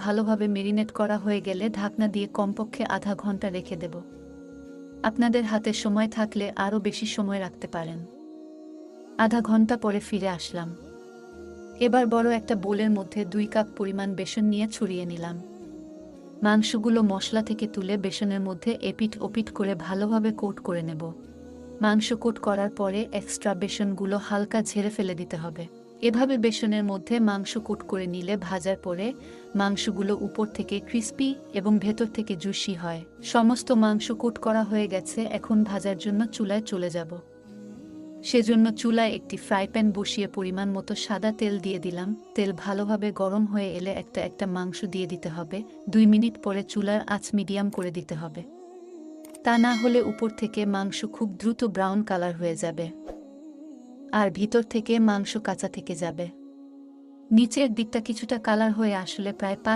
ভালোভাবে মেরিনেট করা হয়ে গেলে ঢাকনা দিয়ে কমপক্ষে আধা ঘন্টা রেখে দেব। আপনাদের হাতে সময় থাকলে আরও বেশি সময় রাখতে পারেন। আধা ঘন্টা পরে ফিরে আসলাম। এবার বড় একটা বোলের মধ্যে 2 কাপ পরিমাণ বেসন নিয়ে ছড়িয়ে নিলাম। মাংসগুলো মশলা থেকে তুলে বেসনের মধ্যে এপিঠ ওপিঠ করে ভালোভাবে কোট করে নেব। মাংস কোট করার পরে এক্সট্রা বেসনগুলো হালকা ঝেড়ে ফেলে দিতে হবে। এভাবে বেসনের মধ্যে মাংস কোট করে নিলে ভাজার পরে মাংসগুলো উপর থেকে ক্রিস্পি এবং ভেতর থেকে জুসি হয়। সমস্ত মাংস কোট করা হয়ে গেছে, এখন ভাজার জন্য চুলায় চলে যাব। সেজন্য চুলায় একটি ফ্রাই প্যান বসিয়ে পরিমাণ মতো সাদা তেল দিয়ে দিলাম। তেল ভালোভাবে গরম হয়ে এলে একটা একটা মাংস দিয়ে দিতে হবে। 2 মিনিট পরে চুলার আঁচ মিডিয়াম করে দিতে হবে। তা না হলে উপর থেকে মাংস খুব দ্রুত ব্রাউন কালার হয়ে যাবে আর ভিতর থেকে মাংস কাঁচা থেকে যাবে। নিচের দিকটা কিছুটা কালার হয়ে আসলে প্রায় 5